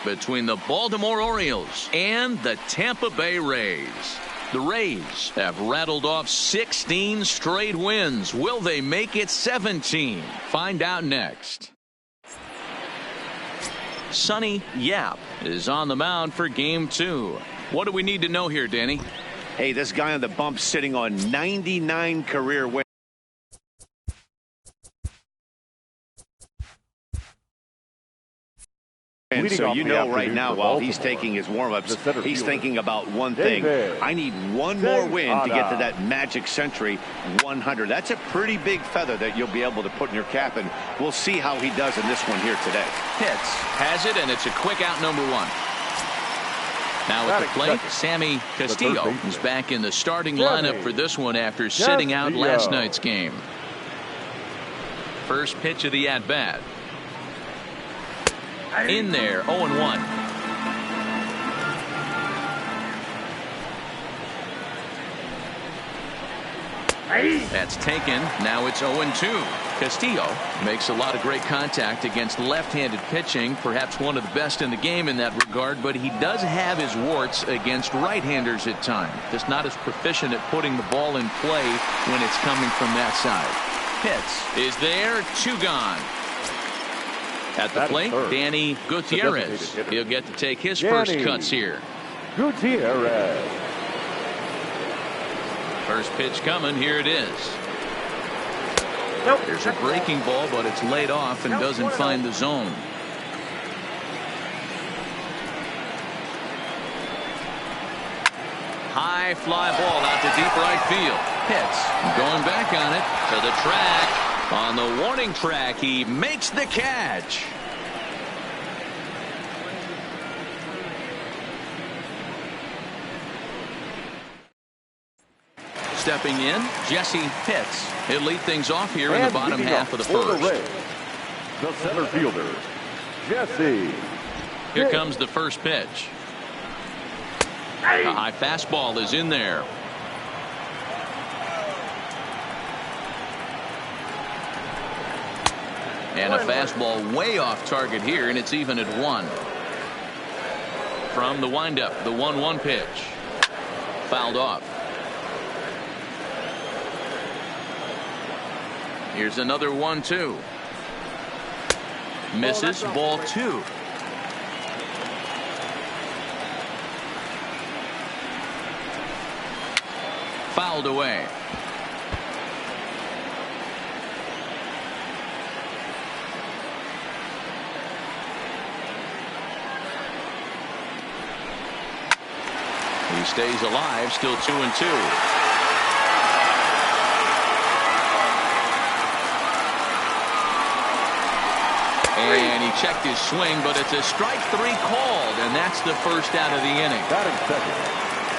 between the Baltimore Orioles and the Tampa Bay Rays. The Rays have rattled off 16 straight wins. Will they make it 17? Find out next. Sonny Yap is on the mound for game 2. What do we need to know here, Danny? Hey, this guy on the bump sitting on 99 career wins. And so you know right now, while he's taking his warm-ups, he's thinking about one thing. I need one more win to get to that magic century 100. That's a pretty big feather that you'll be able to put in your cap, and we'll see how he does in this one here today. Hits, has it, and it's a quick out, number 1. Now at the plate, Sammy Castillo is back in the starting lineup for this one after sitting out last night's game. First pitch of the at-bat. In there, 0-1. That's taken. Now it's 0-2. Castillo makes a lot of great contact against left-handed pitching, perhaps one of the best in the game in that regard, but he does have his warts against right-handers at times. Just not as proficient at putting the ball in play when it's coming from that side. Pitch is there, 2 gone. At the plate, Danny Gutierrez. He'll get to take his first cuts here. Gutierrez. First pitch coming. Here it is. Nope. There's a breaking ball, but it's laid off and doesn't find the zone. High fly ball out to deep right field. Hits. Going back on it to the track. On the warning track, he makes the catch. Stepping in, Jesse Pitts. He'll lead things off here in the bottom half of the first. The center fielder, Jesse. Here comes the first pitch. A high fastball is in there. And a fastball way off target here, and it's even at 1. From the windup, the 1-1 pitch. Fouled off. Here's another 1-2. Misses, ball 2. Fouled away. He stays alive, still 2-2. And he checked his swing, but it's a strike 3 called, and that's the first out of the inning.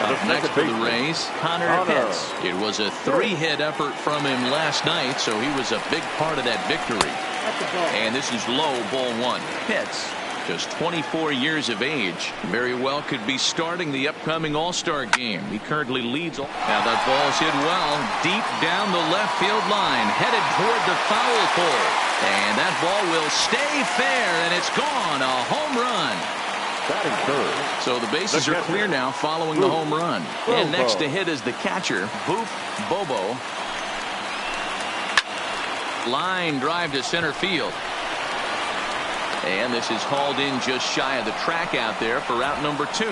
Up next for the Rays, Connor Pitts. It was a 3-hit effort from him last night, so he was a big part of that victory. And this is low, ball 1. Pitts, just 24 years of age, very well could be starting the upcoming All-Star game. He currently leads. Now that ball's hit well deep down the left field line, headed toward the foul pole, and that ball will stay fair, and it's gone. A home run. So the bases are clear now following the home run. And next to hit is the catcher, Boop Bobo. Line drive to center field. And this is hauled in just shy of the track out there for out number 2.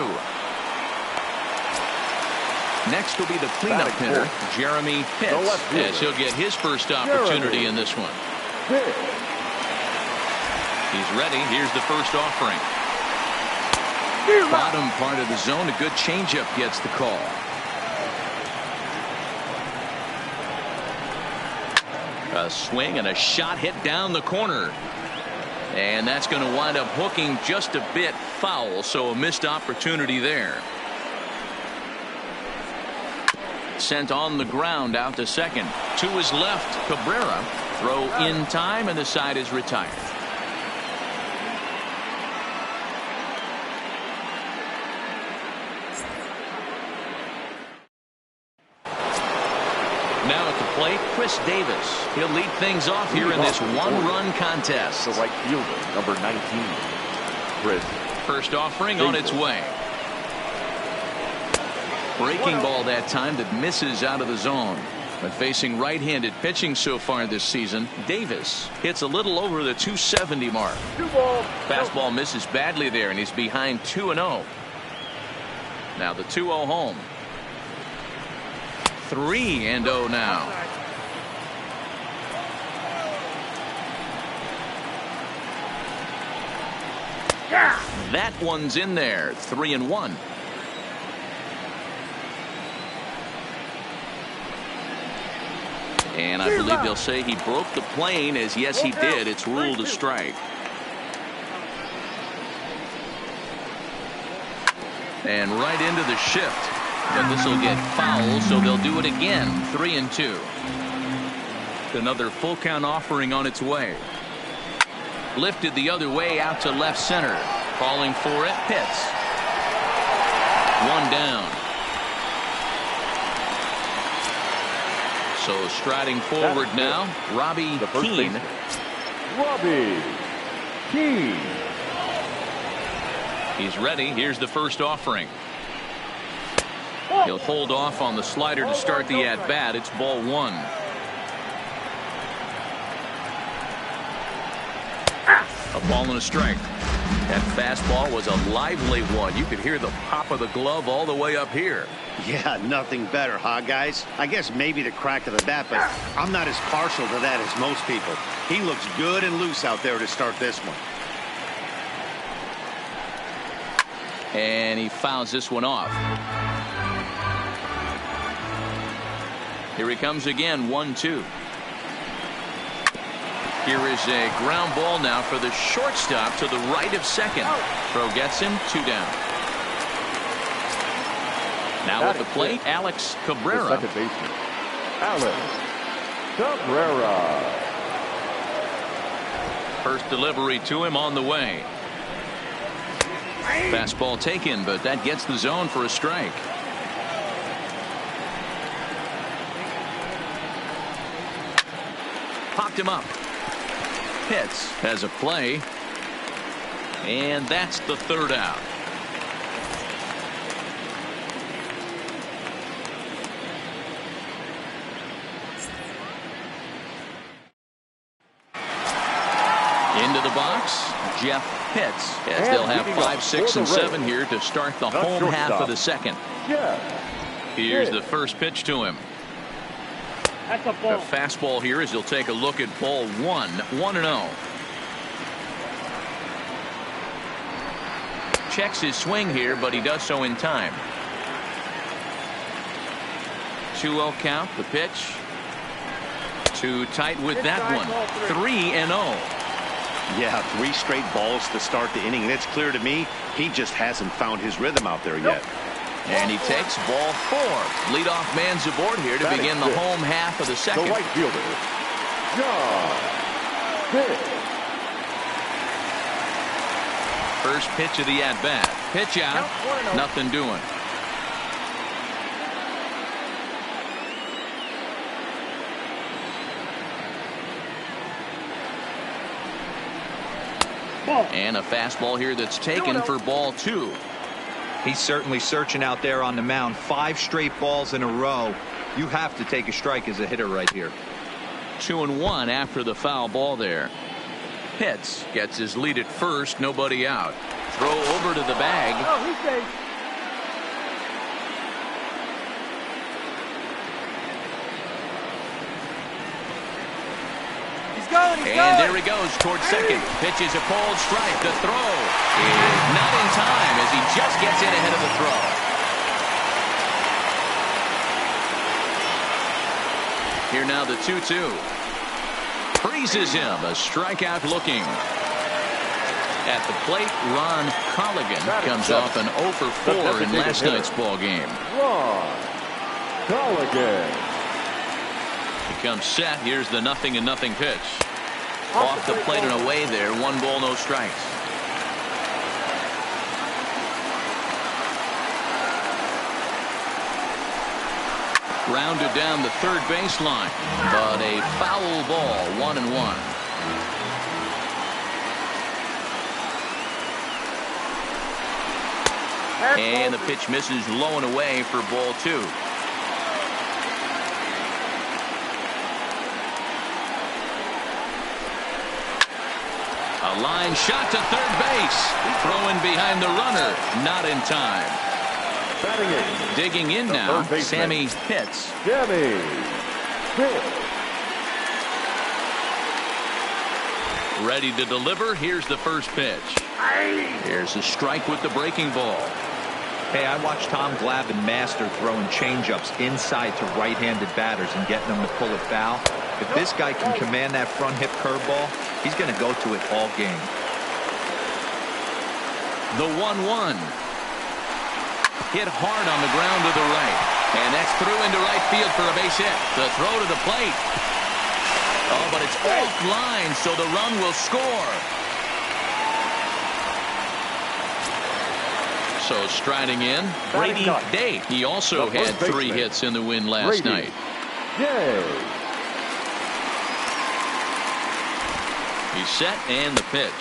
Next will be the cleanup hitter, Jeremy Pitts, as he'll get his first opportunity in this one. He's ready. Here's the first offering. Bottom part of the zone, a good changeup gets the call. A swing and a shot hit down the corner. And that's going to wind up hooking just a bit foul, so a missed opportunity there. Sent on the ground out to second. To his left, Cabrera. Throw in time, and the side is retired. Now at the plate, Chris Davis. He'll lead things off here in this one-run contest. The right fielder, number 19. Chris. First offering on its way. Breaking ball that time that misses out of the zone. But facing right-handed pitching so far this season, Davis hits a little over the 270 mark. Fastball misses badly there, and he's behind 2-0. Now the 2-0 home. 3-0 now. That one's in there. 3-1. And I believe they'll say he broke the plane, as yes he did. It's ruled a strike. And right into the shift. But this will get foul, so they'll do it again. 3-2. Another full count offering on its way. Lifted the other way out to left center. Falling for it. Pitts. One down. So striding forward now, Robbie Keane. Robbie Keane. He's ready. Here's the first offering. He'll hold off on the slider to start the at-bat. It's ball one. A ball and a strike. That fastball was a lively one. You could hear the pop of the glove all the way up here. Yeah, nothing better, huh, guys? I guess maybe the crack of the bat, but I'm not as partial to that as most people. He looks good and loose out there to start this one. And he fouls this one off. Here he comes again. 1-2. Here is a ground ball now for the shortstop to the right of second. Throw gets him. 2 down. Now at the plate, Alex Cabrera. The second baseman, Alex Cabrera. First delivery to him on the way. Fastball taken, but that gets the zone for a strike. Popped him up. Pitts has a play. And that's the third out. Into the box, Jeff Pitts, as they'll have 5, 6, and 7 here to start the home half of the second. Here's the first pitch to him. That's a ball. The fastball here as he'll take a look at ball 1, 1-0. Checks his swing here, but he does so in time. 2-0 count, the pitch. Too tight with that one. 3-0. Yeah, 3 straight balls to start the inning, and it's clear to me he just hasn't found his rhythm out there yet. And he takes ball 4. Leadoff man's aboard here to begin the home half of the second. The right fielder, John Pitt. First pitch of the at-bat. Pitch out. Nothing doing. And a fastball here that's taken for ball 2. He's certainly searching out there on the mound. 5 straight balls in a row. You have to take a strike as a hitter right here. 2-1 after the foul ball there. Pitts gets his lead at first. Nobody out. Throw over to the bag. Oh, he's safe. And there he goes towards second. Pitches a cold strike. The throw is not in time as he just gets in ahead of the throw. Here now the 2-2. Freezes him. A strikeout looking. At the plate, Ron Colligan comes off an 0 for 4 in last night's ball game. Ron Colligan. He comes set. Here's the 0-0 pitch. Off the plate and away there. 1 ball, no strikes. Rounded down the third baseline, but a foul ball. 1-1. And the pitch misses low and away for ball 2. A line shot to third base. Throwing behind the runner. Not in time. Digging in now, Sammy Pitts. Ready to deliver. Here's the first pitch. Here's a strike with the breaking ball. Hey, I watched Tom Glavine master throwing changeups inside to right-handed batters and getting them to pull it foul. If this guy can command that front hip curveball, he's going to go to it all game. The 1-1. Hit hard on the ground to the right. And that's through into right field for a base hit. The throw to the plate. Oh, but it's offline, so the run will score. So striding in, Brady Day. He also had 3 hits in the win last night. He's set and the pitch.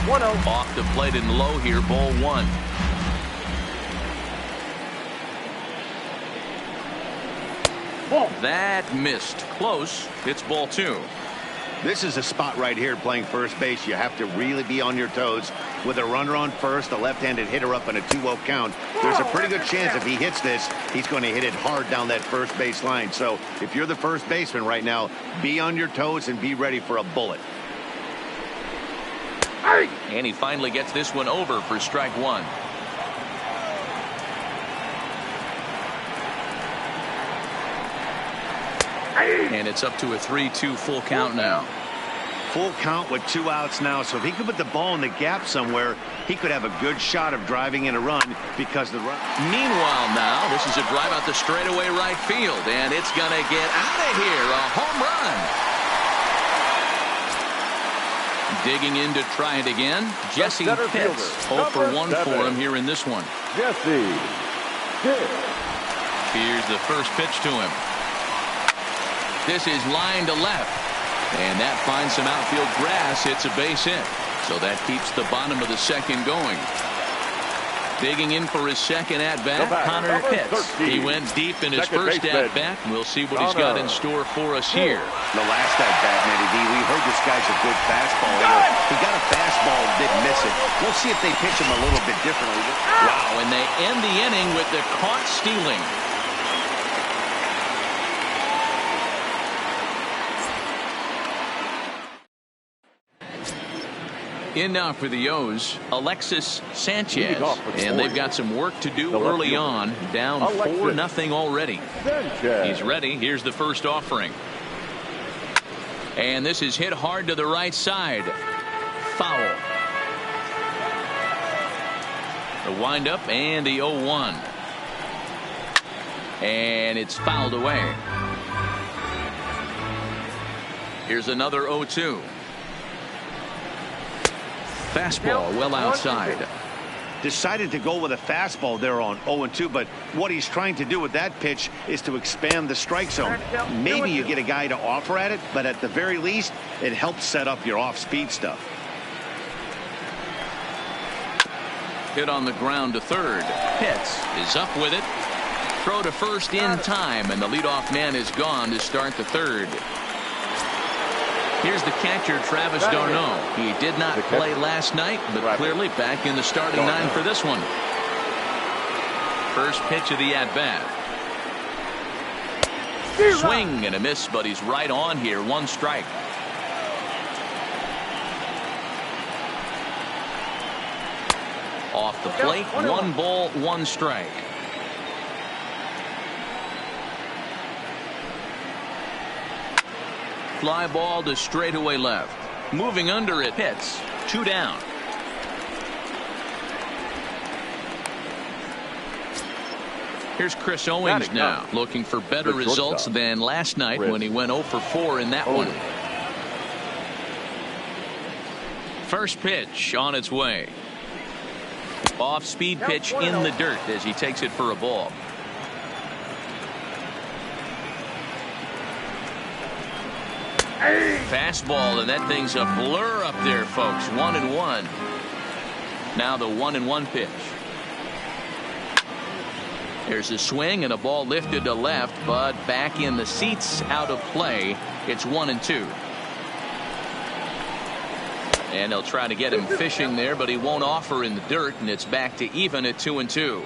1-0. Off the plate and low here, ball 1. That missed. Close. It's ball 2. This is a spot right here playing first base. You have to really be on your toes. With a runner on first, a left-handed hitter up in a 2-0 count, there's a pretty good chance if he hits this, he's going to hit it hard down that first base line. So if you're the first baseman right now, be on your toes and be ready for a bullet. And he finally gets this one over for strike 1. And it's up to a 3-2 full count now. Full count with 2 outs now. So if he could put the ball in the gap somewhere, he could have a good shot of driving in a run because the run. Meanwhile now, this is a drive out the straightaway right field. And it's going to get out of here. A home run. Digging in to try it again. Jesse Pitts. 0 for 1 for him here in this one. Jesse Pitts. Here's the first pitch to him. This is line to left. And that finds some outfield grass. It's a base hit. So that keeps the bottom of the second going. Digging in for his second at-bat, Connor Pitts. He went deep in his first at-bat. We'll see what he's got in store for us here. The last at-bat, Matty D, we heard this guy's a good fastball hitter. He got a fastball and didn't miss it. We'll see if they pitch him a little bit differently. Wow, and they end the inning with the caught stealing. In now for the O's, Alexis Sanchez. And they've got some work to do early on. Down 4-0 already. He's ready. Here's the first offering. And this is hit hard to the right side. Foul. The windup and the 0-1. And it's fouled away. Here's another 0-2. Fastball well outside. Decided to go with a fastball there on 0-2, but what he's trying to do with that pitch is to expand the strike zone. Maybe you get a guy to offer at it, but at the very least, it helps set up your off-speed stuff. Hit on the ground to third. Pitts is up with it. Throw to first in time, and the leadoff man is gone to start the third. Here's the catcher, Travis d'Arnaud. He did not play last night, but clearly back in the starting 9 for this one. First pitch of the at-bat. Swing and a miss, but he's right on here. 1 strike. Off the plate, 1 ball, 1 strike. Fly ball to straightaway left. Moving under it, Pitts. 2 down. Here's Chris Owings now, looking for better results than last night when he went 0 for 4 in that one. First pitch on its way. Off-speed pitch in the dirt as he takes it for a ball. Fastball, and that thing's a blur up there, folks. 1-1. Now the 1-1 pitch. There's a swing and a ball lifted to left, but back in the seats, out of play. It's 1-2. And they'll try to get him fishing there, but he won't offer in the dirt, and it's back to even at 2-2.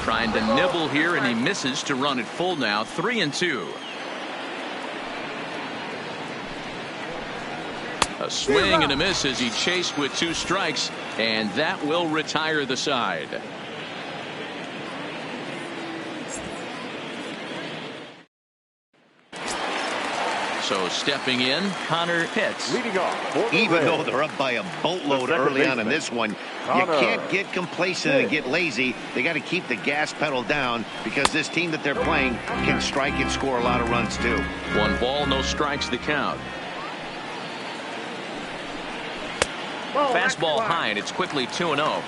Trying to nibble here, and he misses to run it full now. 3-2. A swing and a miss as he chased with 2 strikes, and that will retire the side. So stepping in, Connor Pitts. Leading off. Even though they're up by a boatload early on in this one, you can't get complacent and get lazy. They got to keep the gas pedal down because this team that they're playing can strike and score a lot of runs too. 1 ball, no strikes, the count. Fastball high, and it's quickly 2-0.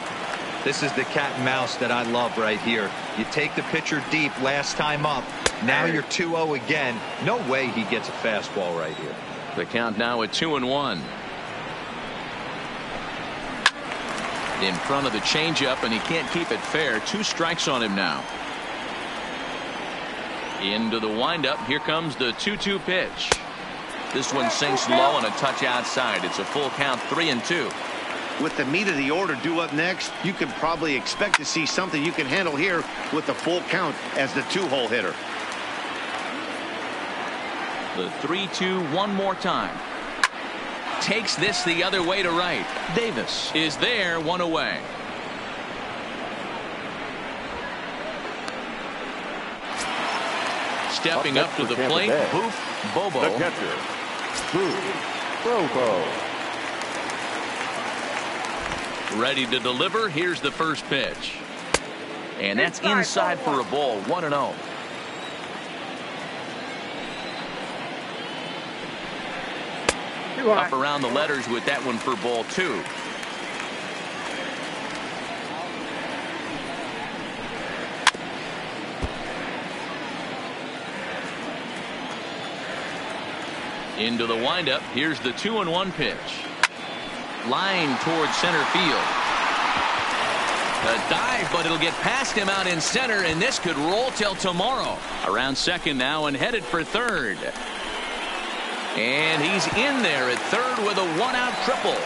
This is the cat and mouse that I love right here. You take the pitcher deep last time up. Now you're 2-0 again. No way he gets a fastball right here. The count now at 2-1. In front of the changeup, and he can't keep it fair. 2 strikes on him now. Into the windup. Here comes the 2-2 pitch. This one sinks low and a touch outside. It's a full count, 3-2. With the meat of the order due up next, you can probably expect to see something you can handle here with the full count as the 2-hole hitter. The 3-2 one more time. Takes this the other way to right. Davis is there, 1 away. Stepping up to the plate, Boof Bobo. The catcher, Boof Bobo. Ready to deliver. Here's the first pitch. And that's inside for a ball. 1-0. Up around the letters with that one for ball 2. Into the windup. Here's the 2-1 pitch. Line towards center field. A dive, but it'll get past him out in center, and this could roll till tomorrow. Around second now and headed for third. And he's in there at third with a 1-out triple.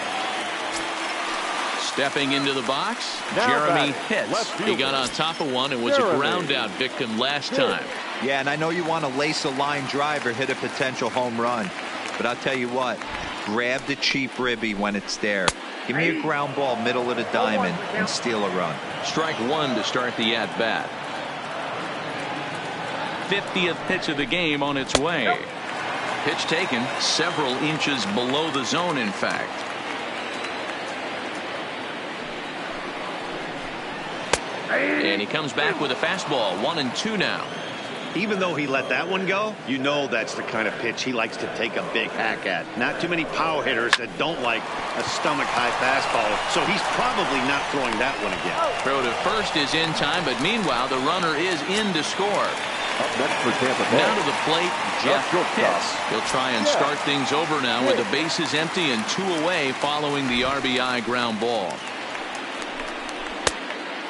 Stepping into the box, Now Jeremy batting, Pitts. He got on top of one and was Jeremy a ground out victim last time. Yeah, and I know you want to lace a line drive or hit a potential home run, but I'll tell you what, grab the cheap ribby when it's there. Give me a ground ball middle of the diamond and steal a run. Strike 1 to start the at bat. 50th pitch of the game on its way. Pitch taken several inches below the zone, in fact. And he comes back with a fastball. 1-2 now. Even though he let that one go, you know that's the kind of pitch he likes to take a big hack at. Not too many power hitters that don't like a stomach-high fastball, so he's probably not throwing that one again. Throw to first is in time, but meanwhile the runner is in to score. Up next for Tampa Bay. Now to the plate, Jeff Pitts. He'll try and start things over now with the bases empty and 2 away following the RBI ground ball.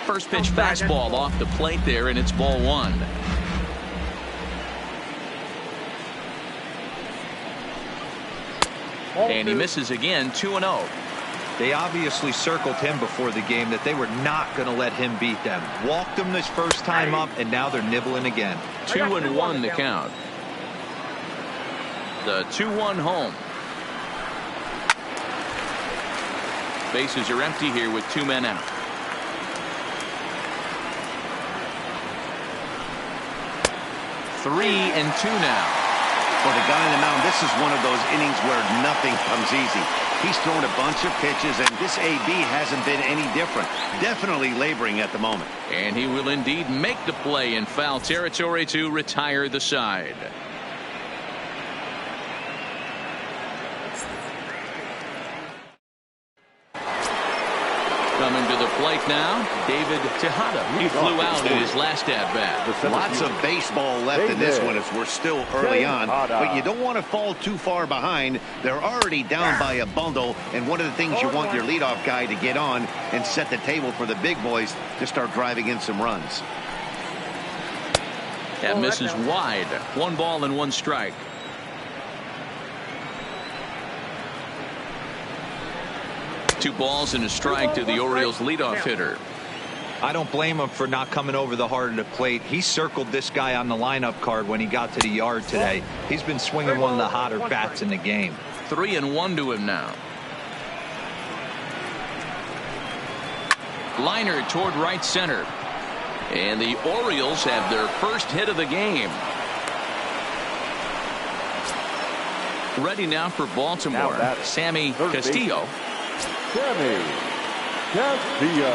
First pitch fastball off the plate there, and it's ball 1. And he misses again. 2-0. They obviously circled him before the game that they were not going to let him beat them. Walked him this first time up, and now they're nibbling again. 2-1 the count. The 2-1 home. Bases are empty here with 2 men out. 3-2 now. For the guy on the mound, this is one of those innings where nothing comes easy. He's thrown a bunch of pitches, and this AB hasn't been any different. Definitely laboring at the moment. And he will indeed make the play in foul territory to retire the side. Coming to the plate now, David Tejada. He flew out in his last at-bat. Lots of baseball left in this one as we're still early on, but you don't want to fall too far behind. They're already down by a bundle, and one of the things you want your leadoff guy to get on and set the table for the big boys to start driving in some runs. That misses wide. 1 ball and 1 strike. Two balls and a strike to the Orioles leadoff hitter. I don't blame him for not coming over the heart of the plate. He circled this guy on the lineup card when he got to the yard today. He's been swinging one of the hotter bats in the game. 3-1 to him now. Liner toward right center. And the Orioles have their first hit of the game. Ready now for Baltimore. Sammy Castillo. Sammy Castillo.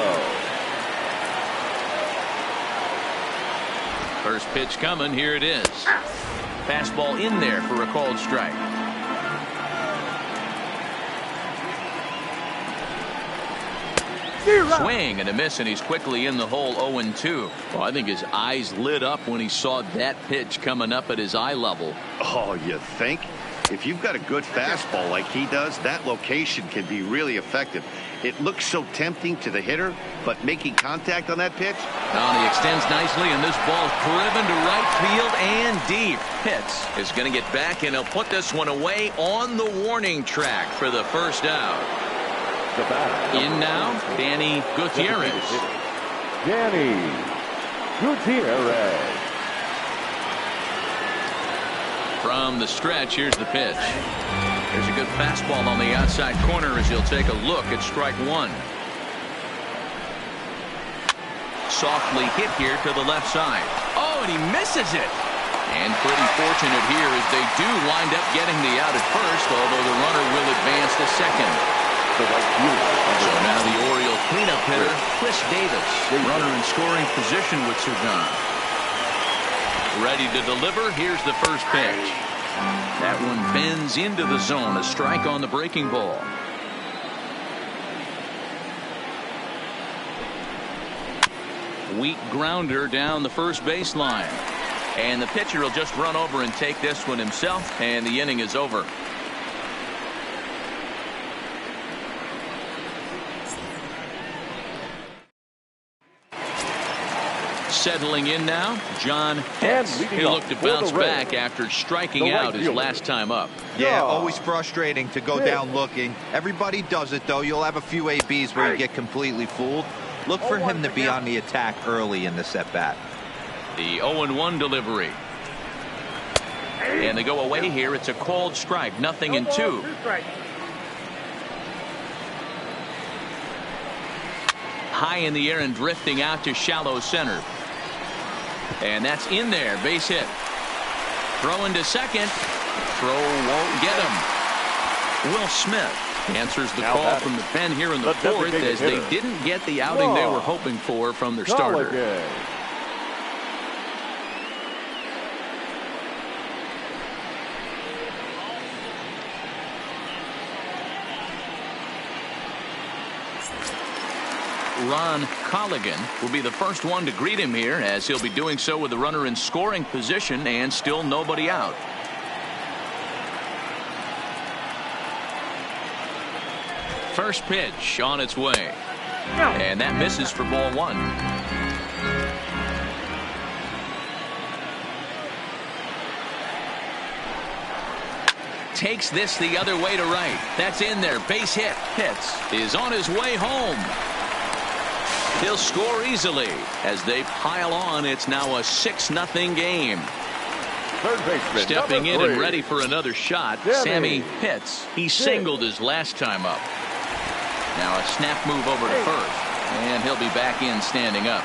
First pitch coming. Here it is. Fastball in there for a called strike. Swing and a miss, and he's quickly in the hole. 0-2. Well, I think his eyes lit up when he saw that pitch coming up at his eye level. Oh, you think? If you've got a good fastball like he does, that location can be really effective. It looks so tempting to the hitter, but making contact on that pitch. Now he extends nicely, and this ball's driven to right field and deep. Pitts is going to get back, and he'll put this one away on the warning track for the first out. In now, Danny Gutierrez. Danny Gutierrez. From the stretch, here's the pitch. There's a good fastball on the outside corner as he'll take a look at strike 1. Softly hit here to the left side. Oh, and he misses it. And pretty fortunate here as they do wind up getting the out at first, although the runner will advance to second. So now the Oriole cleanup hitter, Chris Davis. Runner in scoring position with Sir John. Ready to deliver. Here's the first pitch. That one bends into the zone. A strike on the breaking ball. Weak grounder down the first baseline. And the pitcher will just run over and take this one himself, and the inning is over. Settling in now, John Pitts. He'll look to bounce back after striking out his last time up. Yeah, always frustrating to go down looking. Everybody does it, though. You'll have a few ABs where you get completely fooled. Look for him to be on the attack early in the at-bat. The 0-1 delivery. And they go away here. It's a called strike. 0-2. High in the air and drifting out to shallow center. And that's in there. Base hit. Throwing to second. Throw won't get him. Will Smith answers the call from the pen here in the fourth as they didn't get the outing they were hoping for from their starter. Ron Colligan will be the first one to greet him here, as he'll be doing so with the runner in scoring position and still nobody out. First pitch on its way. And that misses for ball 1. Takes this the other way to right. That's in there. Base hit. Pitts is on his way home. He'll score easily as they pile on. It's now a 6-0 game. Third baseman, stepping in 3. and ready for another shot. Sammy Pitts. He singled his last time up. Now a snap move over to first, and he'll be back in standing up.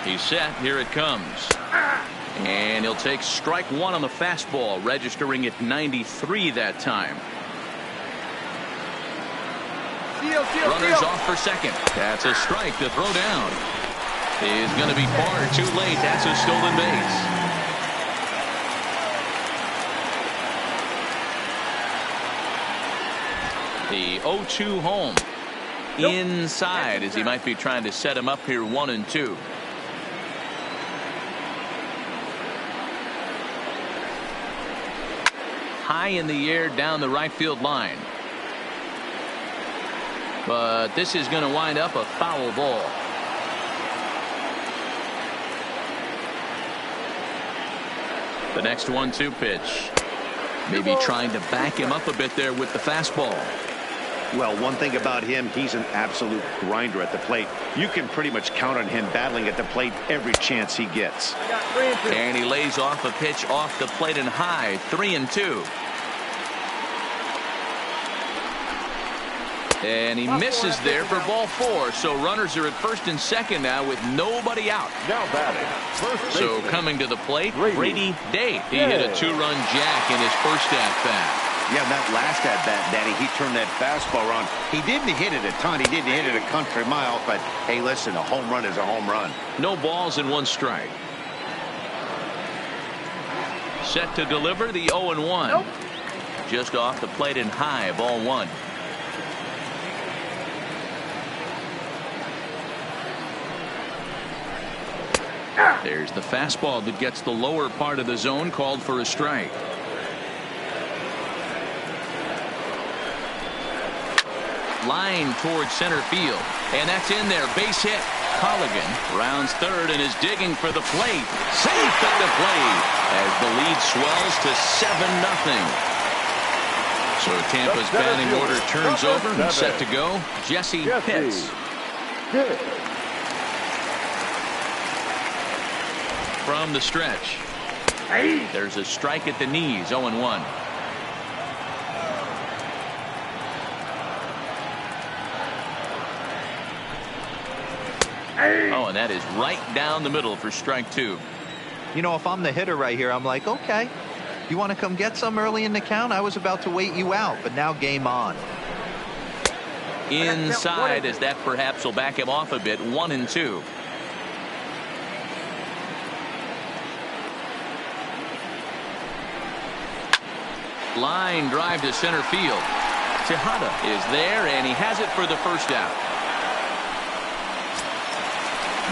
He's set. Here it comes. And he'll take strike 1 on the fastball, registering at 93 that time. Runners off for second. That's a strike to throw down. Is going to be far too late. That's a stolen base. The 0-2 home. Inside, as he might be trying to set him up here 1-2. High in the air down the right field line. But this is going to wind up a foul ball. The next 1-2 pitch. Maybe trying to back him up a bit there with the fastball. Well, one thing about him, he's an absolute grinder at the plate. You can pretty much count on him battling at the plate every chance he gets. And he lays off a pitch off the plate and high. 3-2. And he misses there for ball 4. So runners are at first and second now with nobody out. Now batting. So coming to the plate, Brady Day. He hit a 2-run jack in his first at-bat. Yeah, that last at-bat, Danny, he turned that fastball on. He didn't hit it a ton. He didn't hit it a country mile. But, hey, listen, a home run is a home run. No balls and 1 strike. Set to deliver the 0-1. Nope. Just off the plate and high, ball 1. There's the fastball that gets the lower part of the zone, called for a strike. Line towards center field, and that's in there. Base hit. Colligan rounds third and is digging for the plate. Safe at the plate as the lead swells to 7-0. So Tampa's batting order turns over and set to go. Jesse Pitts. From the stretch. There's a strike at the knees. 0-1. Oh, and that is right down the middle for strike 2. You know, if I'm the hitter right here, I'm like, okay, you want to come get some early in the count? I was about to wait you out, but now game on. Inside, as that perhaps will back him off a bit. 1-2. Line drive to center field. Tejada is there, and he has it for the first out.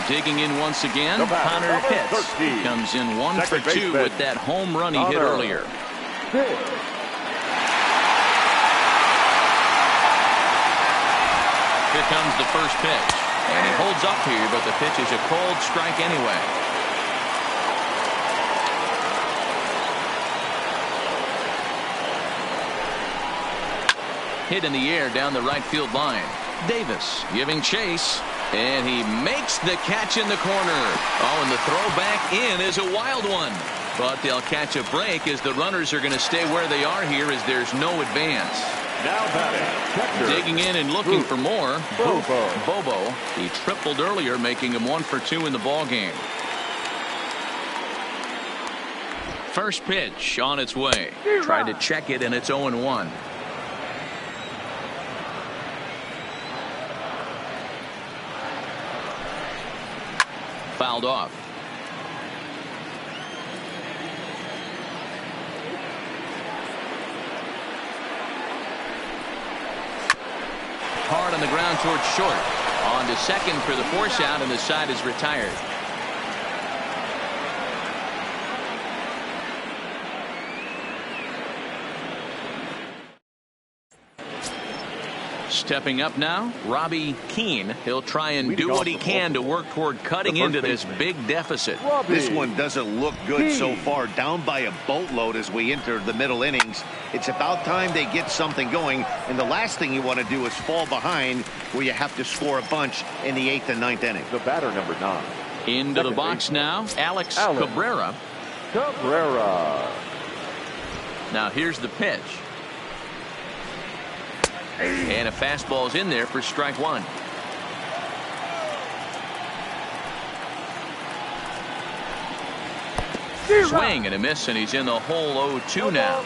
Digging in once again, Connor Pitts comes in 1 for 2 with that home run he hit earlier. Here comes the first pitch, and he holds up here, but the pitch is a cold strike anyway. Hit in the air down the right field line. Davis giving chase, and he makes the catch in the corner. Oh, and the throw back in is a wild one. But they'll catch a break as the runners are going to stay where they are here as there's no advance. Now batting. Digging in and looking for more. Bobo. He tripled earlier, making him 1 for 2 in the ball game. First pitch on its way. Tried to check it, and it's 0-1. Fouled off. Hard on the ground towards short. On to second for the force out, and the side is retired. Stepping up now, Robbie Keane. He'll try and do what he can to work toward cutting into this big deficit. This one doesn't look good so far. Down by a boatload as we enter the middle innings. It's about time they get something going, and the last thing you want to do is fall behind where you have to score a bunch in the 8th and 9th inning. The batter, number 9. Into the box now, Alex Cabrera. Now here's the pitch. And a fastball's in there for strike 1. Swing and a miss, and he's in the hole. 0-2 now.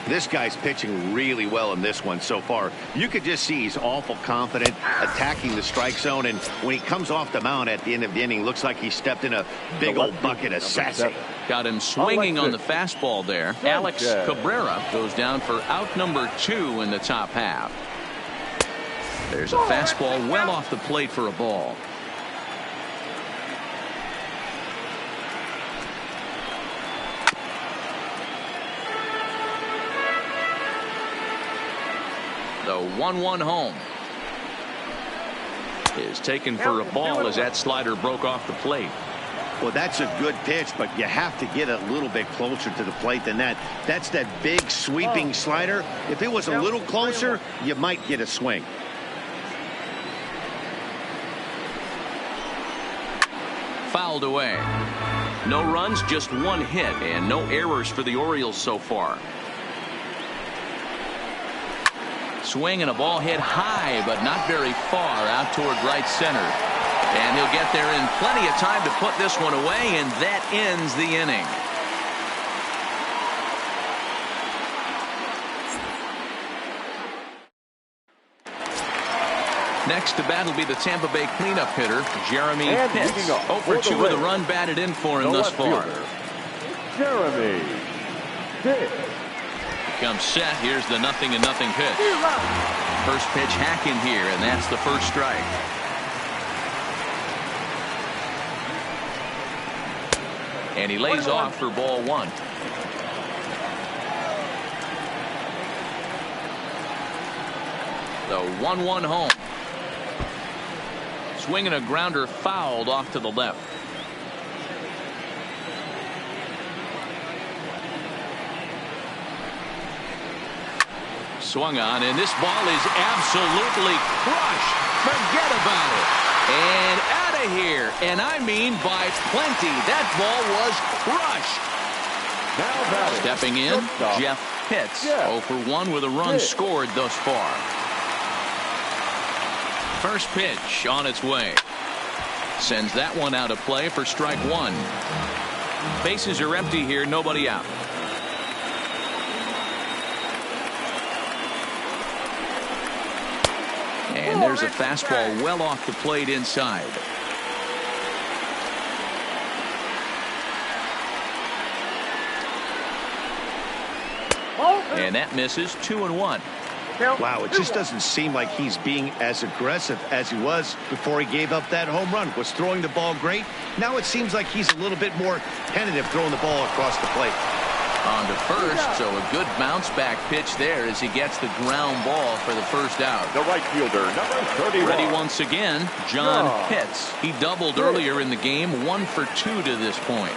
This guy's pitching really well in this one so far. You could just see he's awful confident attacking the strike zone, and when he comes off the mound at the end of the inning, looks like he stepped in a big old bucket of sassy. Got him swinging on the fastball there. Alex Cabrera goes down for out number 2 in the top half. There's a fastball well off the plate for a ball. The 1-1 home is taken for a ball as that slider broke off the plate. Well, that's a good pitch, but you have to get a little bit closer to the plate than that. That's that big sweeping slider. If it was a little closer, you might get a swing. Fouled away. No runs, just one hit, and no errors for the Orioles so far. Swing and a ball hit high, but not very far out toward right center. And he'll get there in plenty of time to put this one away, and that ends the inning. Next to bat will be the Tampa Bay cleanup hitter, Jeremy Pitts. 0 for 2 with a run batted in for him thus far. Jeremy Pitts. Comes set. Here's the 0-0 pitch. First pitch hacking here, and that's the first strike. And he lays off for ball 1. The 1-1 home. Swinging a grounder fouled off to the left. Swung on, and this ball is absolutely crushed. Forget about it. And out of here. And I mean by plenty. That ball was crushed. Now stepping in, Jeff Pitts. 0 for 1 with a run scored thus far. First pitch on its way. Sends that one out of play for strike 1. Bases are empty here, nobody out. And there's a fastball well off the plate inside. And that misses. 2-1. Wow, it just doesn't seem like he's being as aggressive as he was before he gave up that home run. Was throwing the ball great. Now it seems like he's a little bit more tentative throwing the ball across the plate. On to first, so a good bounce back pitch there as he gets the ground ball for the first out. The right fielder, number 31. Ready once again, John Pitts. He doubled earlier in the game, 1 for 2 to this point.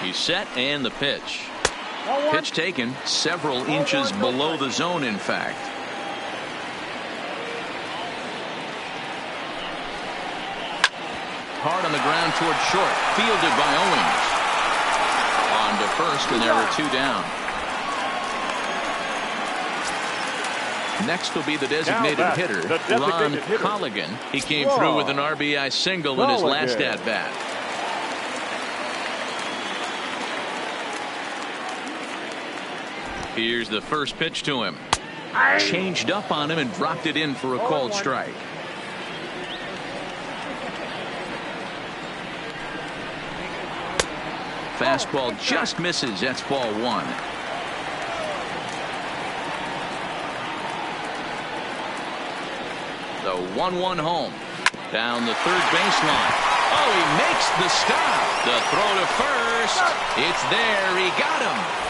He's set and the pitch. Pitch taken several inches below the zone, in fact. Hard on the ground toward short. Fielded by Owens. On to first, and there are 2 down. Next will be the designated hitter, Ron Colligan. He came through with an RBI single in his last at-bat. Here's the first pitch to him. Changed up on him and dropped it in for a called strike. Fastball just misses. That's ball 1. The 1-1 home. Down the third baseline. Oh, he makes the stop. The throw to first. It's there. He got him.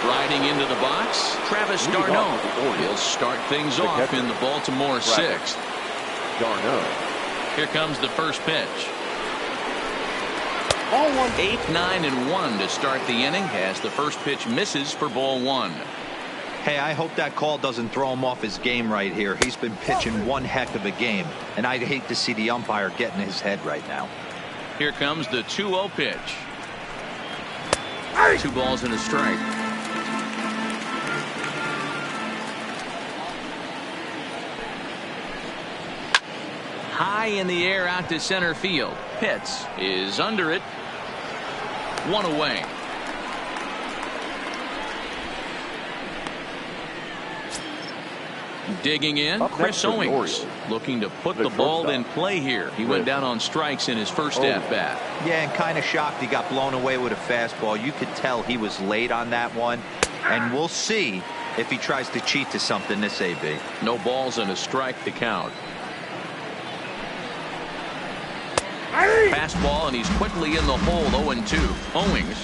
Striding into the box, Travis d'Arnaud. He'll start things off in the Baltimore 6th. Here comes the first pitch. 8, 9, and 1 to start the inning as the first pitch misses for ball 1. Hey, I hope that call doesn't throw him off his game right here. He's been pitching one heck of a game, and I'd hate to see the umpire get in his head right now. Here comes the 2-0 pitch. 2 balls and a strike. High in the air out to center field. Pitts is under it. 1 away. Digging in, Up Chris next for the Owings, Orioles, looking to put the the ball shortstop, in play here. He went down on strikes in his first at bat. Yeah, and kind of shocked he got blown away with a fastball. You could tell he was late on that one, and we'll see if he tries to cheat to something this AB. No balls and a strike to count. Fastball, and he's quickly in the hole. 0-2. Owings,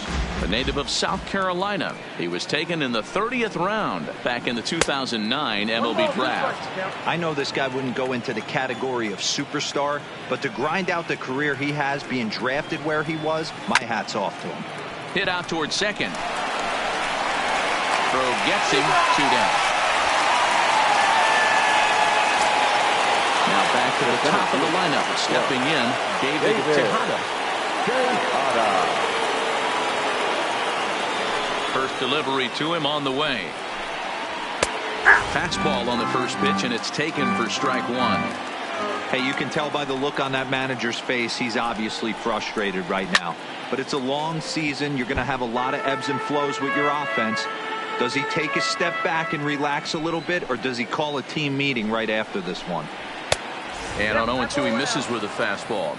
a native of South Carolina. He was taken in the 30th round back in the 2009 MLB draft. I know this guy wouldn't go into the category of superstar, but to grind out the career he has being drafted where he was, my hat's off to him. Hit out towards second. Throw gets him, 2 down. Now back to the top of the lineup. Stepping in, David Tejada. First delivery to him on the way. Fastball on the first pitch, and it's taken for strike 1. Hey, you can tell by the look on that manager's face he's obviously frustrated right now. But it's a long season. You're going to have a lot of ebbs and flows with your offense. Does he take a step back and relax a little bit, or does he call a team meeting right after this one? And on 0-2, he misses with a fastball.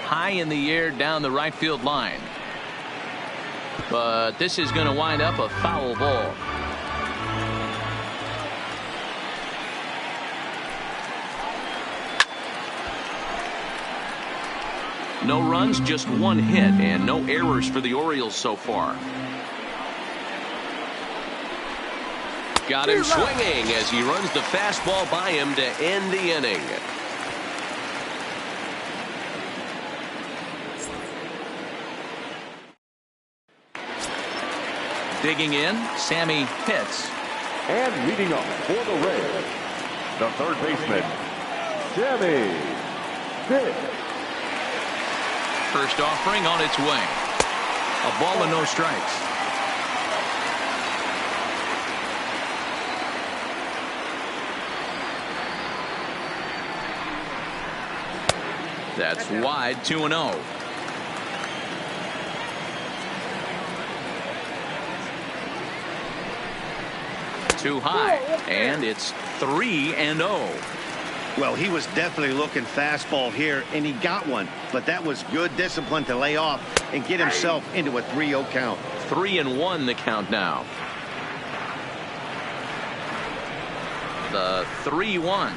High in the air down the right field line. But this is going to wind up a foul ball. No runs, just 1 hit, and no errors for the Orioles so far. Got him swinging as he runs the fastball by him to end the inning. Digging in, Sammy Pitts. And leading off for the Rays, the third baseman, Sammy Pitts. First offering on its way. A ball and no strikes. That's wide, 2-0. Too high, and it's 3-0. Well, he was definitely looking fastball here, and he got one. But that was good discipline to lay off and get himself into a 3-0 count. 3-1 the count now. The 3-1.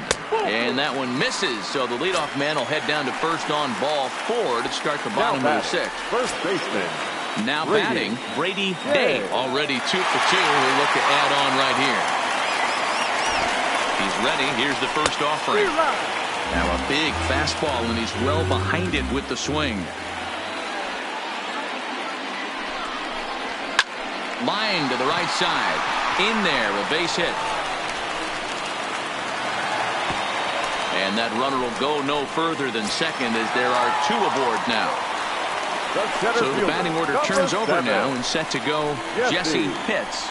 And that one misses, so the leadoff man will head down to first on ball 4 to start the bottom of the 6th. First baseman. Now batting, Brady Day, already 2 for 2. We look to add on right here. He's ready. Here's the first offering. Now a big fastball, and he's well behind it with the swing. Line to the right side. In there, a base hit. And that runner will go no further than second as there are 2 aboard now. So the batting order turns over now and set to go Jesse Pitts.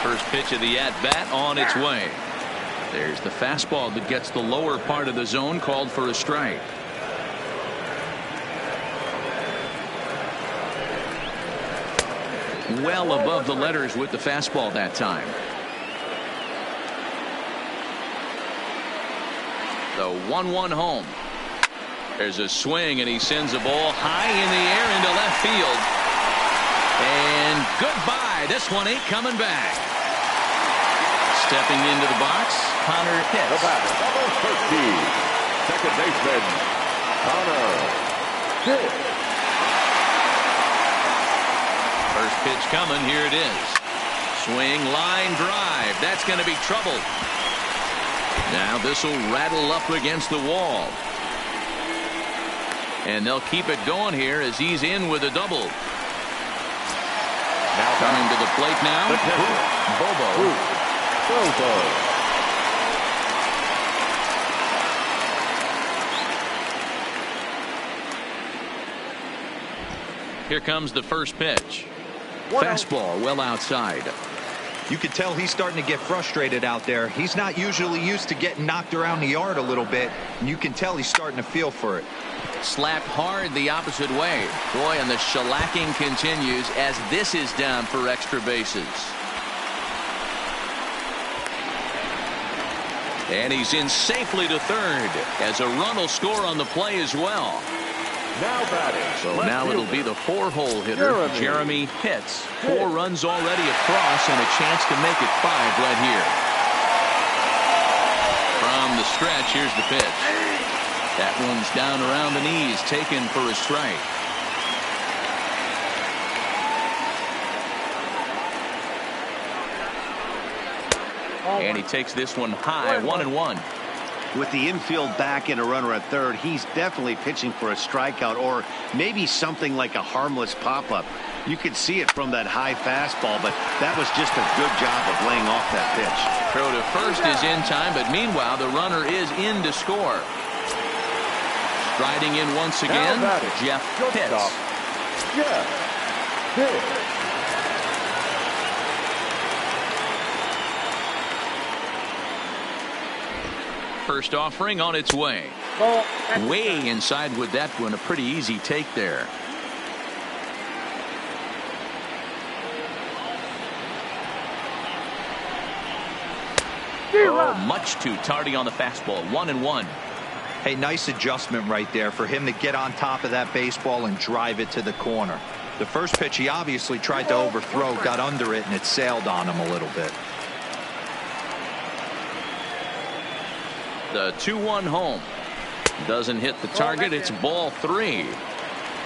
First pitch of the at-bat on its way. There's the fastball that gets the lower part of the zone, called for a strike. Well above the letters with the fastball that time. The 1-1 home. There's a swing, and he sends a ball high in the air into left field. And goodbye. This one ain't coming back. Stepping into the box, Connor Pitts. The batter, number 13, second baseman, Connor Pitts. First pitch coming. Here it is. Swing, line drive. That's going to be trouble. Now this will rattle up against the wall. And they'll keep it going here as he's in with a double. Now coming to the plate now. Bobo. Here comes the first pitch. Fastball well outside. You could tell he's starting to get frustrated out there. He's not usually used to getting knocked around the yard a little bit, and you can tell he's starting to feel for it. Slapped hard the opposite way. Boy, and the shellacking continues as this is down for extra bases. And he's in safely to third as a run will score on the play as well. Now batting. So now it'll be the 4-hole hitter, Jeremy Pitts. 4 runs already across and a chance to make it 5 right here. From the stretch, here's the pitch. That one's down around the knees, taken for a strike. And he takes this one high, 1-1. With the infield back and a runner at third, he's definitely pitching for a strikeout or maybe something like a harmless pop-up. You could see it from that high fastball, but that was just a good job of laying off that pitch. Throw to first is in time, but meanwhile the runner is in to score. Striding in once again, Jeff Pitts. Jeff Pitts. First offering on its way. Way inside with that one. A pretty easy take there. Oh, much too tardy on the fastball. 1-1. Hey, nice adjustment right there for him to get on top of that baseball and drive it to the corner. The first pitch he obviously tried to overthrow, got under it, and it sailed on him a little bit. The 2-1 home. Doesn't hit the target. It's ball 3.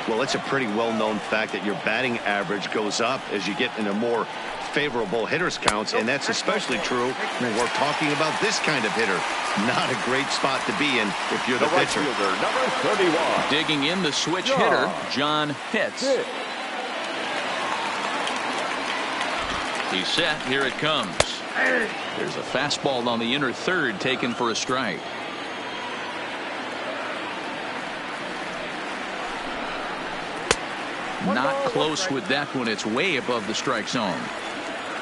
Well, it's a pretty well-known fact that your batting average goes up as you get into more favorable hitters counts, and that's especially true when we're talking about this kind of hitter. Not a great spot to be in if you're the pitcher. Number 31. Digging in the switch hitter, John Pitts. He's set. Here it comes. There's a fastball on the inner third taken for a strike. Not close with that one. It's way above the strike zone.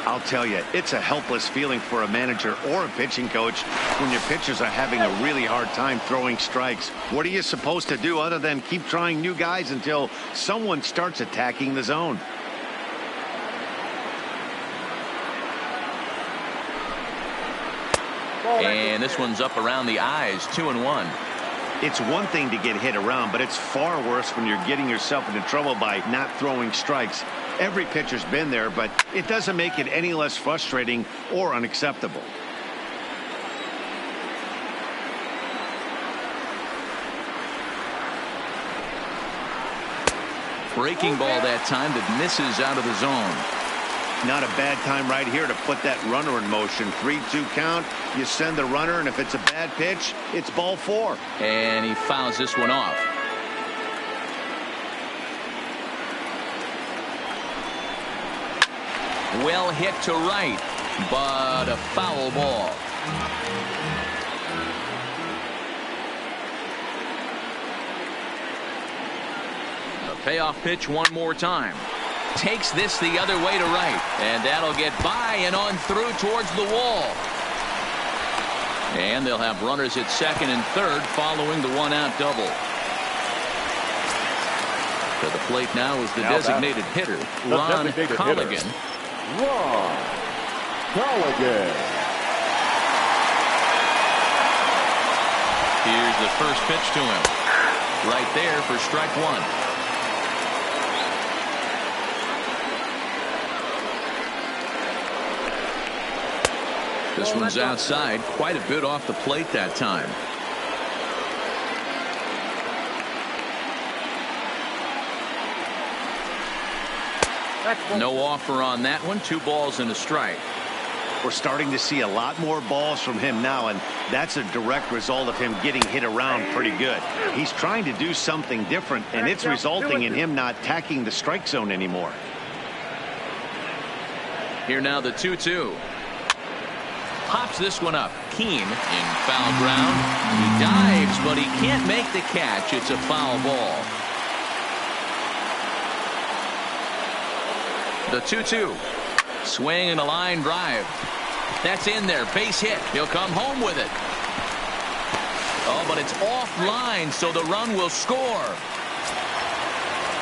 I'll tell you, it's a helpless feeling for a manager or a pitching coach when your pitchers are having a really hard time throwing strikes. What are you supposed to do other than keep trying new guys until someone starts attacking the zone? And this one's up around the eyes. 2-1. It's one thing to get hit around, but it's far worse when you're getting yourself into trouble by not throwing strikes. Every pitcher's been there, but it doesn't make it any less frustrating or unacceptable. Breaking ball that time that misses out of the zone. Not a bad time right here to put that runner in motion. 3-2 count. You send the runner, and if it's a bad pitch, it's ball 4. And he fouls this one off. Well hit to right, but a foul ball. The payoff pitch one more time. Takes this the other way to right, and that'll get by and on through towards the wall. And they'll have runners at second and third following the one-out double. To the plate now is the designated hitter, Ron Colligan. Ron Colligan. Here's the first pitch to him. Right there for strike 1. This one's outside, quite a bit off the plate that time. No offer on that one. 2 balls and a strike. We're starting to see a lot more balls from him now, and that's a direct result of him getting hit around pretty good. He's trying to do something different, and it's resulting in him not attacking the strike zone anymore. Here now the 2-2. Pops this one up. Keene in foul ground. He dives, but he can't make the catch. It's a foul ball. The 2-2. Swing and a line drive. That's in there. Base hit. He'll come home with it. Oh, but it's offline, so the run will score.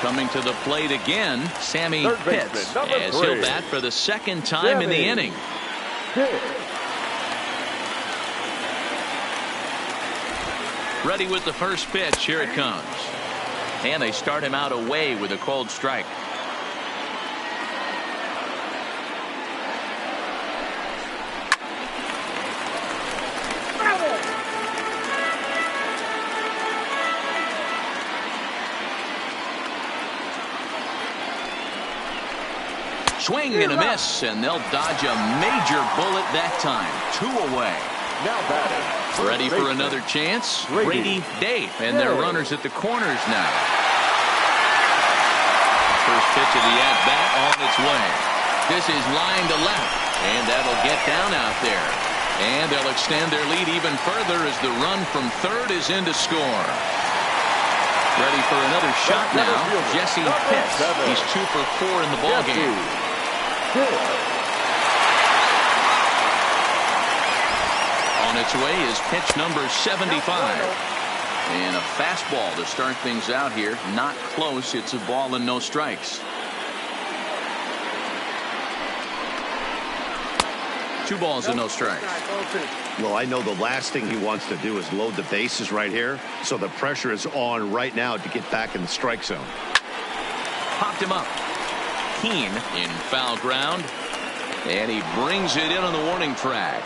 Coming to the plate again, Sammy Pitts, as he'll bat for the second time in the inning. Ready with the first pitch. Here it comes. And they start him out away with a cold strike. Swing and a miss, and they'll dodge a major bullet that time. 2 away. Now batting. Ready for another chance? Brady Dave, and their runners at the corners now. First pitch of the at-bat on its way. This is line to left, and that'll get down out there. And they'll extend their lead even further as the run from third is in to score. Ready for another shot now, Jesse Pitts. He's 2 for 4 in the ballgame. On its way is pitch number 75. And a fastball to start things out here. Not close. It's a ball and no strikes. 2 balls and no strikes. Well, I know the last thing he wants to do is load the bases right here. So the pressure is on right now to get back in the strike zone. Popped him up. Keane in foul ground. And he brings it in on the warning track.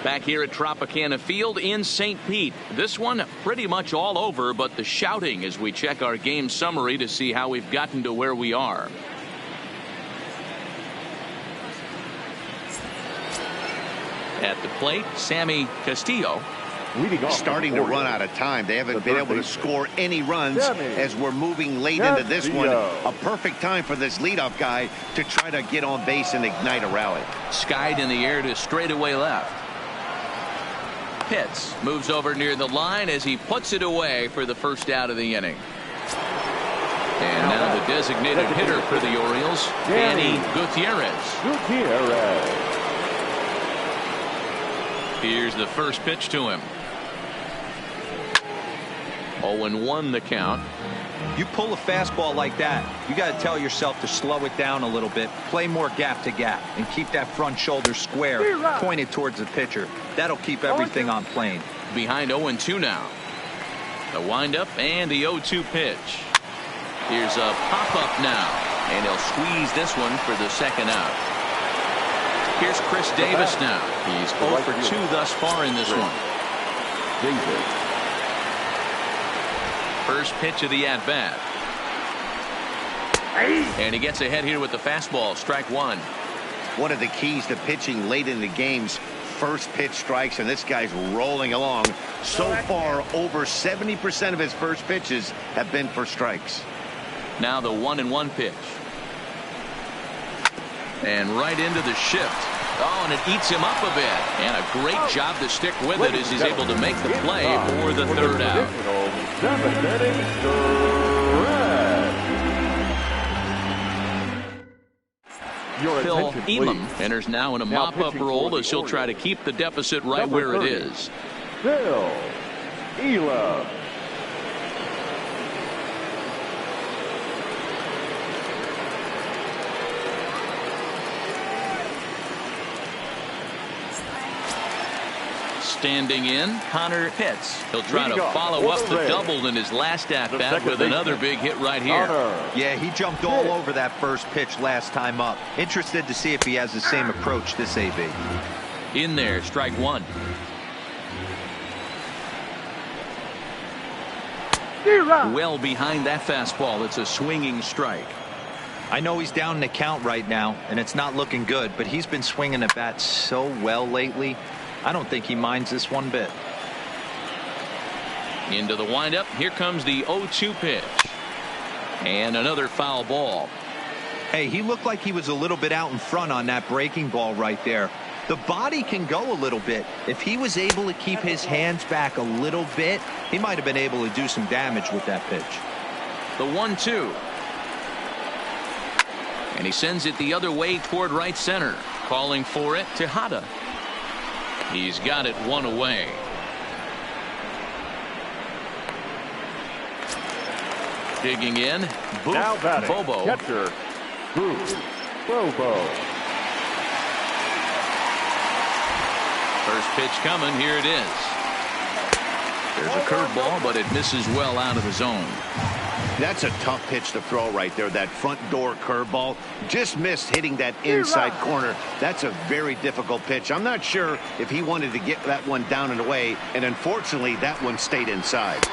Back here at Tropicana Field in St. Pete. This one pretty much all over, but the shouting as we check our game summary to see how we've gotten to where we are. At the plate, Sammy Castillo. Starting to run out of time. They haven't been able to score any runs as we're moving late into this one. A perfect time for this leadoff guy to try to get on base and ignite a rally. Skied in the air to straightaway left. Pitts moves over near the line as he puts it away for the first out of the inning. And now the designated hitter for the Orioles, Danny Gutierrez. Here's the first pitch to him. 0-1 the count. You pull a fastball like that, you got to tell yourself to slow it down a little bit, play more gap to gap, and keep that front shoulder square, pointed towards the pitcher. That'll keep everything on plane. Behind 0-2 now. The windup and the 0-2 pitch. Here's a pop-up now, and he'll squeeze this one for the second out. Here's Chris Davis now. He's 0 for 2 thus far in this one. First pitch of the at-bat. And he gets ahead here with the fastball. Strike 1. One of the keys to pitching late in the game's first pitch strikes, and this guy's rolling along. So far, over 70% of his first pitches have been for strikes. Now the 1-1 pitch. And right into the shift. Oh, and it eats him up a bit. And a great job to stick with it as he's able to make the play for the third out. Phil Elam enters now in a mop-up role as he'll try to keep the deficit right where it is. Phil Elam. Standing in, Connor Pitts. He'll try to follow up the double in his last at-bat with another big hit right here. Yeah, he jumped all over that first pitch last time up. Interested to see if he has the same approach this AB. In there, strike 1. Well behind that fastball. It's a swinging strike. I know he's down in the count right now, and it's not looking good, but he's been swinging the bat so well lately. I don't think he minds this one bit. Into the windup. Here comes the 0-2 pitch. And another foul ball. Hey, he looked like he was a little bit out in front on that breaking ball right there. The body can go a little bit. If he was able to keep his hands back a little bit, he might have been able to do some damage with that pitch. The 1-2. And he sends it the other way toward right center. Calling for it, Tejada. He's got it one away. Digging in, Now batting, Bobo. catcher, Bobo. First pitch coming, here it is. There's a curveball, but it misses well out of the zone. That's a tough pitch to throw right there. That front door curveball just missed hitting that inside corner. That's a very difficult pitch. I'm not sure if he wanted to get that one down and away, and unfortunately that one stayed inside.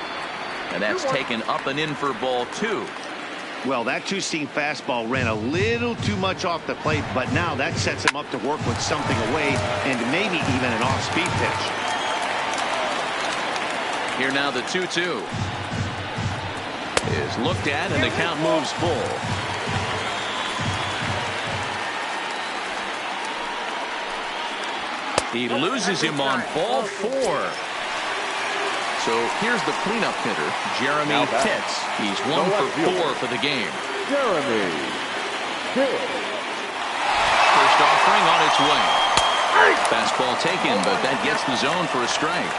And that's taken up and in for ball 2. Well, that two-seam fastball ran a little too much off the plate, but now that sets him up to work with something away and maybe even an off-speed pitch. Here now the 2-2 is looked at, and the count moves full. He loses him on ball 4. So here's the cleanup hitter, Jeremy Pitts. He's 1 for 4 for the game. Jeremy Pitts. First offering on its way. Fastball taken, but that gets the zone for a strike.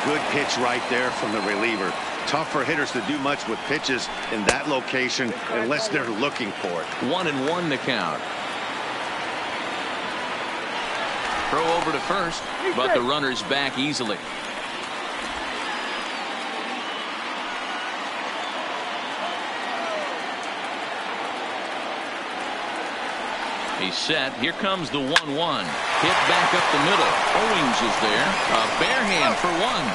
Good pitch right there from the reliever. Tough for hitters to do much with pitches in that location unless they're looking for it. 1-1 the count. Throw over to first, but the runner's back easily. He's set. Here comes the 1-1. Hit back up the middle. Owings is there. A bare hand for one.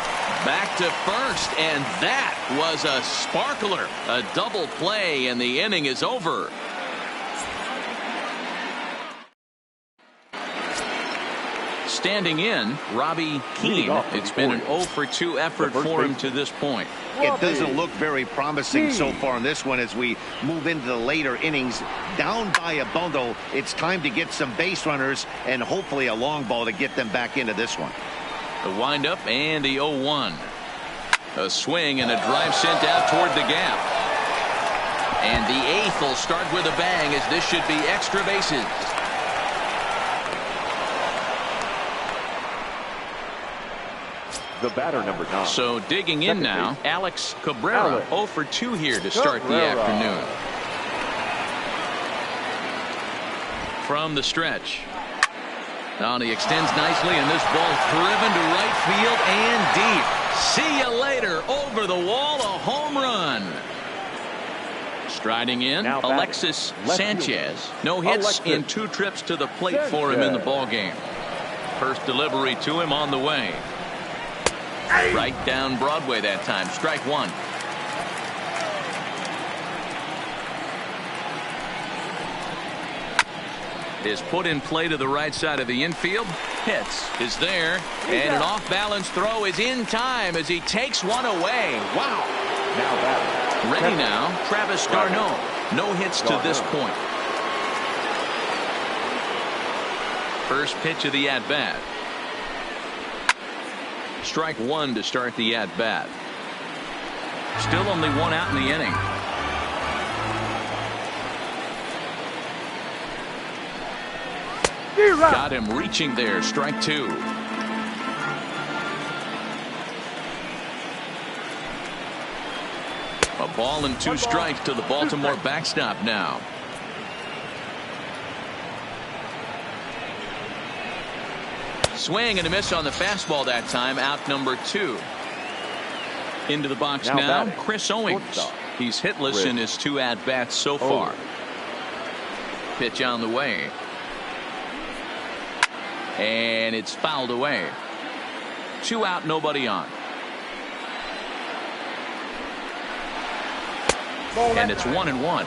Back to first, and that was a sparkler. A double play, and the inning is over. Standing in, Robbie Keane. It's been an 0 for 2 effort for him to this point. It doesn't look very promising so far in this one as we move into the later innings. Down by a bundle, it's time to get some base runners and hopefully a long ball to get them back into this one. The windup and the 0-1. A swing and a drive sent out toward the gap. And the 8th will start with a bang, as this should be extra bases. The batter, number 9. So digging in now, Alex Cabrera, 0 for 2 here to start the afternoon. From the stretch. Now he extends nicely, and this ball driven to right field and deep. See you later. Over the wall, a home run. Striding in, Alexis Sanchez. No hits in 2 trips to the plate for him in the ballgame. First delivery to him on the way. Right down Broadway that time. Strike 1. Is put in play to the right side of the infield. Pitts is there, and an off-balance throw is in time as he takes one away. Wow. Now batting. Ready now, Travis Garneau. No hits to this point. First pitch of the at-bat. Strike 1 to start the at-bat. Still only 1 out in the inning. Got him reaching there. Strike 2. A ball and 2 strikes to the Baltimore backstop now. Swing and a miss on the fastball that time. Out number 2. Into the box now, Chris Owings. He's hitless in his 2 at-bats so far. Pitch on the way. And it's fouled away. 2 out, nobody on. And it's 1-1.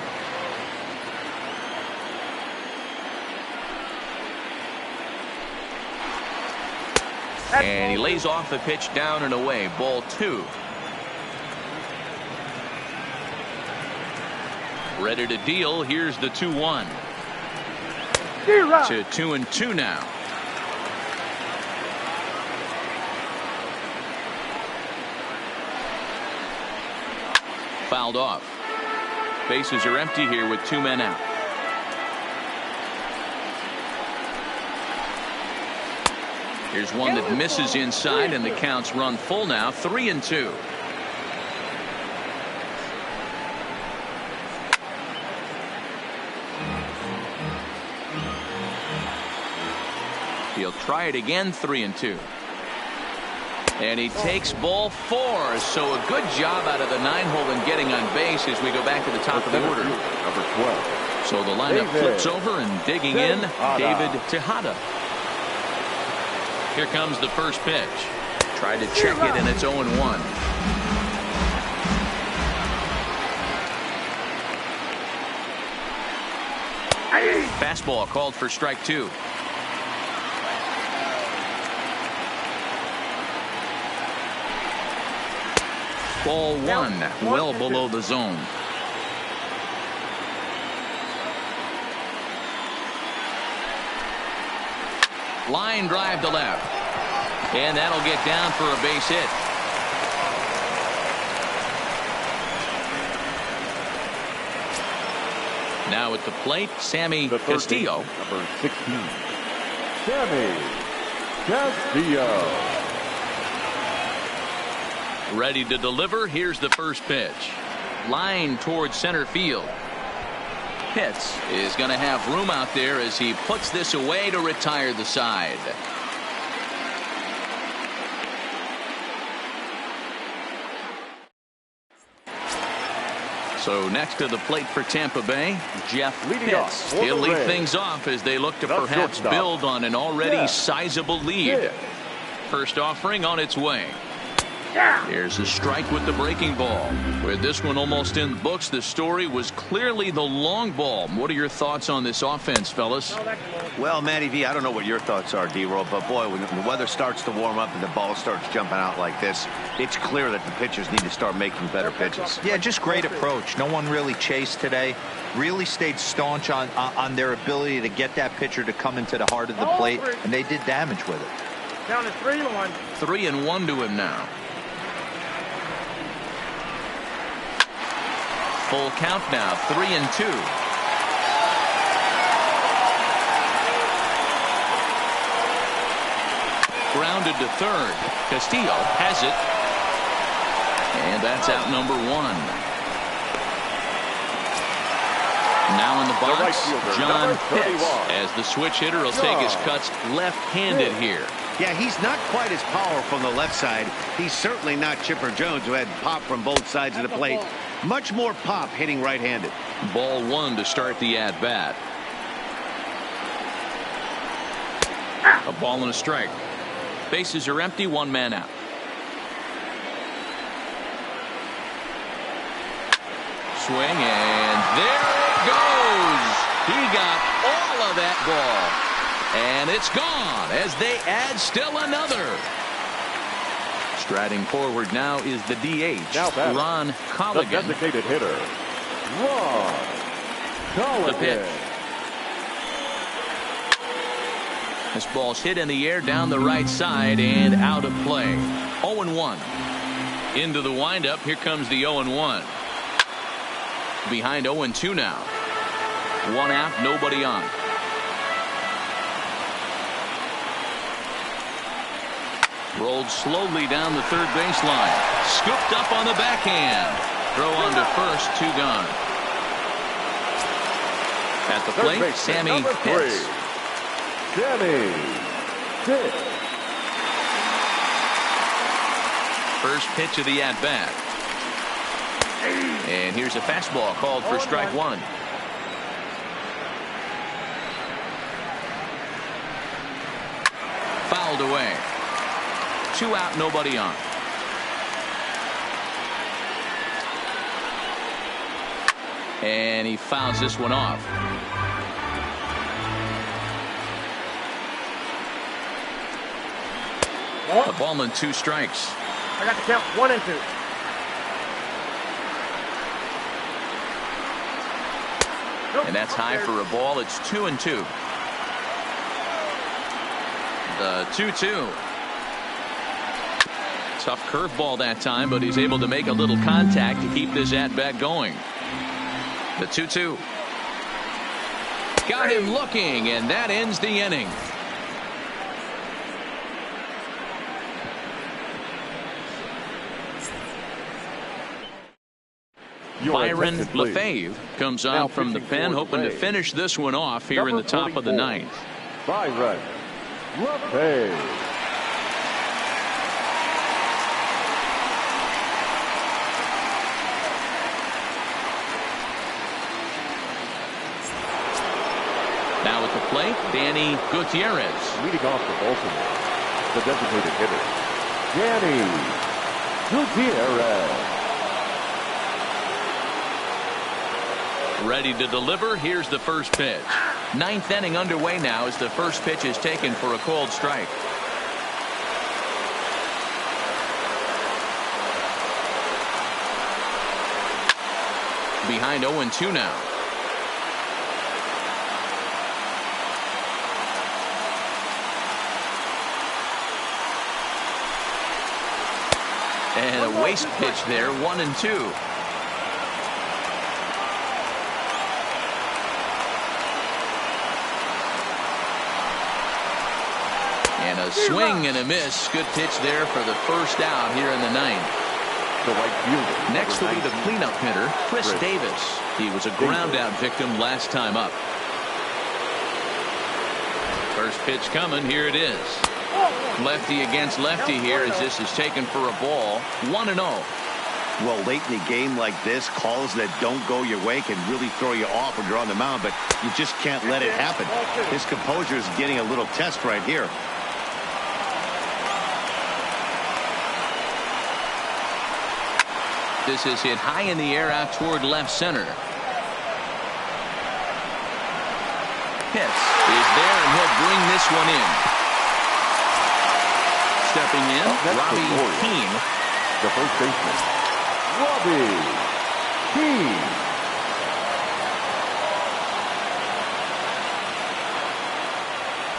And he lays off the pitch down and away. Ball 2. Ready to deal. Here's the 2-1. To 2-2 now. Fouled off. Bases are empty here with 2 men out. Here's one that misses inside, and the count's run full now, 3-2. He'll try it again, 3-2. And he takes ball 4. So a good job out of the 9-hole in getting on base as we go back to the top of the order. Number 12. So the lineup flips over, and digging in, David Tejada. Here comes the first pitch. Tried to check it, and it's 0-1. Fastball called for strike 2. Ball 1, well below the zone. Line drive to left. And that'll get down for a base hit. Now at the plate, Sammy Castillo. Number 16. Sammy Castillo. Ready to deliver. Here's the first pitch. Line towards center field. Pitts is going to have room out there as he puts this away to retire the side. So next to the plate for Tampa Bay, Jeff Pitts. He'll lead things off as they look to perhaps build on an already sizable lead. First offering on its way. Here's a strike with the breaking ball. With this one almost in the books, the story was clearly the long ball. What are your thoughts on this offense, fellas? Well, Matty V, I don't know what your thoughts are, D-Roll, but boy, when the weather starts to warm up and the ball starts jumping out like this, it's clear that the pitchers need to start making better pitches. Yeah, just great approach. No one really chased today. Really stayed staunch on their ability to get that pitcher to come into the heart of the plate, and they did damage with it. Down to 3-1. 3-1 to him now. Full count now, 3-2. Grounded to third. Castillo has it. And that's out number 1. Now in the box, John Pitts, as the switch hitter will take his cuts left-handed here. Yeah, he's not quite as powerful on the left side. He's certainly not Chipper Jones, who had pop from both sides of the plate. Much more pop hitting right-handed. Ball 1 to start the at-bat. A ball and a strike. Bases are empty, 1 man out. Swing, and there it goes. He got all of that ball. And it's gone as they add still another. Striding forward now is the DH, Ron Colligan. The designated hitter, Ron Colligan. The pitch. This ball's hit in the air down the right side and out of play. 0-1. Into the windup. Here comes the 0-1. Behind 0-2 now. 1 out, nobody on. Rolled slowly down the third baseline. Scooped up on the backhand. Throw on to first, 2 gone. At the plate, Sammy Pitts. Sammy Pitts. First pitch of the at-bat. And here's a fastball called for strike 1. Fouled away. 2 out, nobody on. And he fouls this one off. A ball and 2 strikes. I got to count 1 and 2. And that's high for a ball. It's 2-2. The 2-2. Tough curveball that time, but he's able to make a little contact to keep this at-bat going. The 2-2. Got him looking, and that ends the inning. Byron LaFave comes on from the pen, hoping to finish this one off here in the top of the ninth. Byron LaFave. Now at the plate, Danny Gutierrez. Leading off for Baltimore, the designated hitter, Danny Gutierrez. Ready to deliver. Here's the first pitch. Ninth inning underway now as the first pitch is taken for a called strike. Behind 0-2 now. And a waste pitch there, 1-2. And a swing and a miss. Good pitch there for the first out here in the ninth. Next will be the cleanup hitter, Chris Davis. He was a ground out victim last time up. First pitch coming. Here it is. Lefty against lefty here as this is taken for a ball. 1-0. Well, late in the game like this, calls that don't go your way can really throw you off when you're on the mound, but you just can't let it happen. His composure is getting a little test right here. This is hit high in the air out toward left center. Pitts is there, and he'll bring this one in. Stepping in, Robbie Keane. The first baseman, Robbie Keane.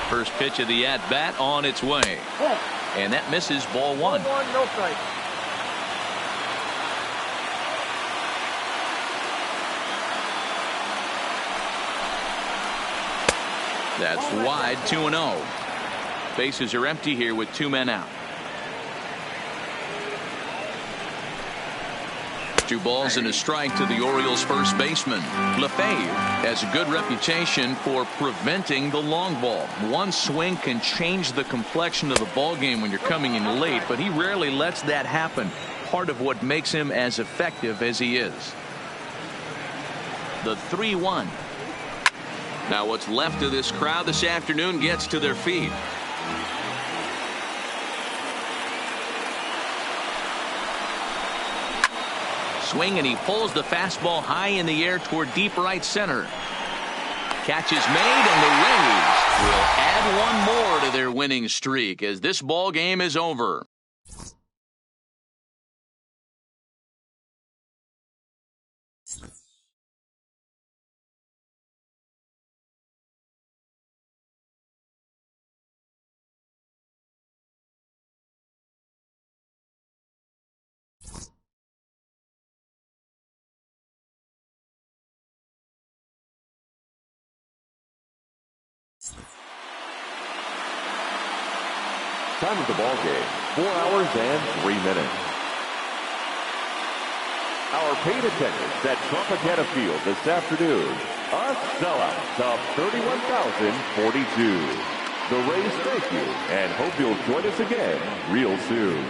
First pitch of the at-bat on its way. And that misses, ball one. No strike. That's wide, 2-0. Bases are empty here with 2 men out. 2 balls and a strike to the Orioles first baseman. LaFave has a good reputation for preventing the long ball. One swing can change the complexion of the ball game when you're coming in late, but he rarely lets that happen. Part of what makes him as effective as he is. The 3-1. Now what's left of this crowd this afternoon gets to their feet. Swing, and he pulls the fastball high in the air toward deep right center. Catch is made, and the Rays will add one more to their winning streak as this ball game is over. Time of the ball game, 4 hours and 3 minutes. Our paid attendance at Tropicana Field this afternoon, a sellout of 31,042. The Rays thank you and hope you'll join us again real soon.